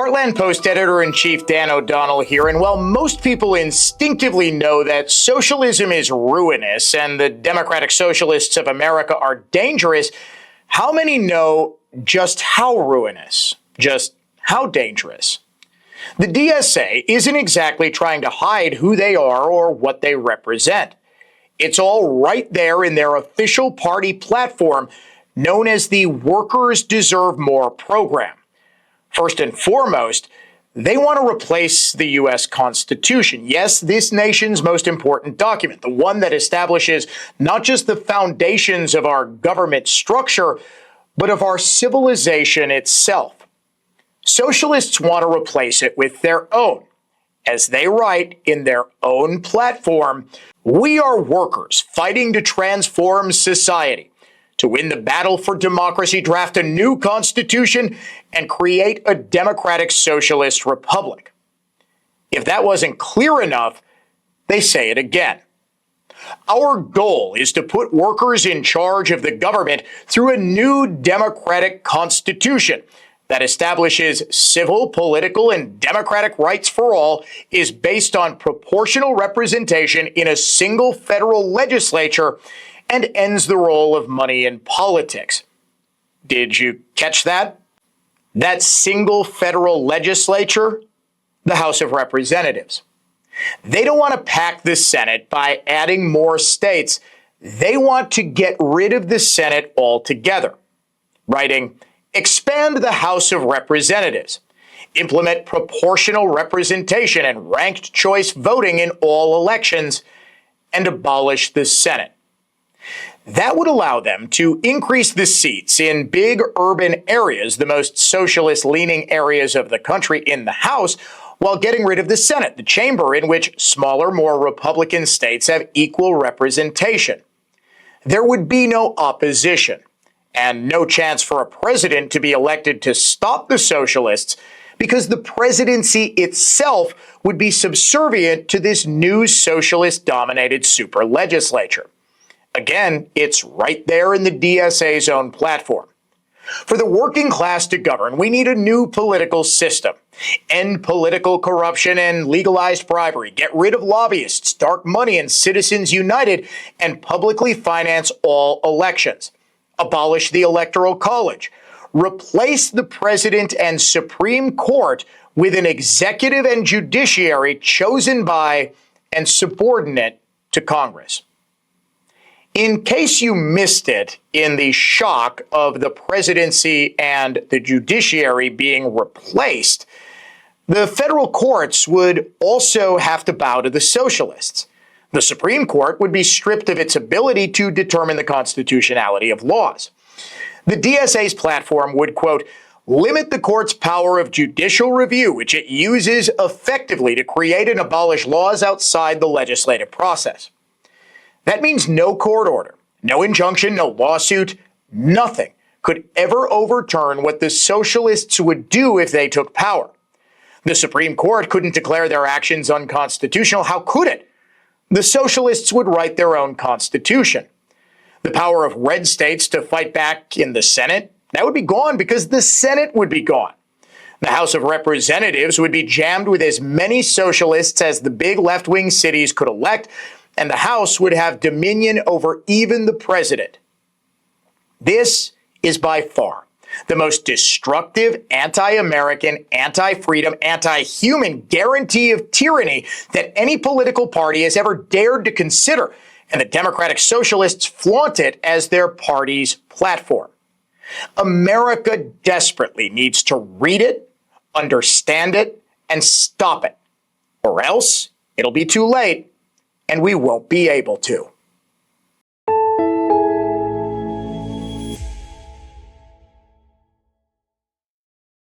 Heartland Post editor-in-chief Dan O'Donnell here, and while most people instinctively know that socialism is ruinous and the Democratic Socialists of America are dangerous, how many know just how ruinous, just how dangerous? The DSA isn't exactly trying to hide who they are or what they represent. It's all right there in their official party platform, known as the Workers Deserve More program. First and foremost, they want to replace the U.S. Constitution. Yes, this nation's most important document, the one that establishes not just the foundations of our government structure, but of our civilization itself. Socialists want to replace it with their own. As they write in their own platform, we are workers fighting to transform society. To win the battle for democracy, draft a new constitution, and create a democratic socialist republic. If that wasn't clear enough, they say it again. Our goal is to put workers in charge of the government through a new democratic constitution that establishes civil, political, and democratic rights for all, is based on proportional representation in a single federal legislature, and ends the role of money in politics. Did you catch that? That single federal legislature? The House of Representatives. They don't want to pack the Senate by adding more states. They want to get rid of the Senate altogether. Writing, expand the House of Representatives. Implement proportional representation and ranked choice voting in all elections. And abolish the Senate. That would allow them to increase the seats in big urban areas, the most socialist-leaning areas of the country, in the House, while getting rid of the Senate, the chamber in which smaller, more Republican states have equal representation. There would be no opposition, and no chance for a president to be elected to stop the socialists, because the presidency itself would be subservient to this new socialist-dominated super legislature. Again, it's right there in the DSA's own platform. For the working class to govern, we need a new political system. End political corruption and legalized bribery. Get rid of lobbyists, dark money, and Citizens United, and publicly finance all elections. Abolish the Electoral College. Replace the president and Supreme Court with an executive and judiciary chosen by and subordinate to Congress. In case you missed it in the shock of the presidency and the judiciary being replaced, the federal courts would also have to bow to the socialists. The Supreme Court would be stripped of its ability to determine the constitutionality of laws. The DSA's platform would, quote, limit the court's power of judicial review, which it uses effectively to create and abolish laws outside the legislative process. That means no court order, no injunction, no lawsuit, nothing could ever overturn what the socialists would do if they took power. The Supreme Court couldn't declare their actions unconstitutional. How could it? The socialists would write their own constitution. The power of red states to fight back in the Senate, that would be gone because the Senate would be gone. The House of Representatives would be jammed with as many socialists as the big left-wing cities could elect, and the House would have dominion over even the president. This is by far the most destructive, anti-American, anti-freedom, anti-human guarantee of tyranny that any political party has ever dared to consider, and the Democratic Socialists flaunt it as their party's platform. America desperately needs to read it, understand it, and stop it, or else it'll be too late, and we won't be able to.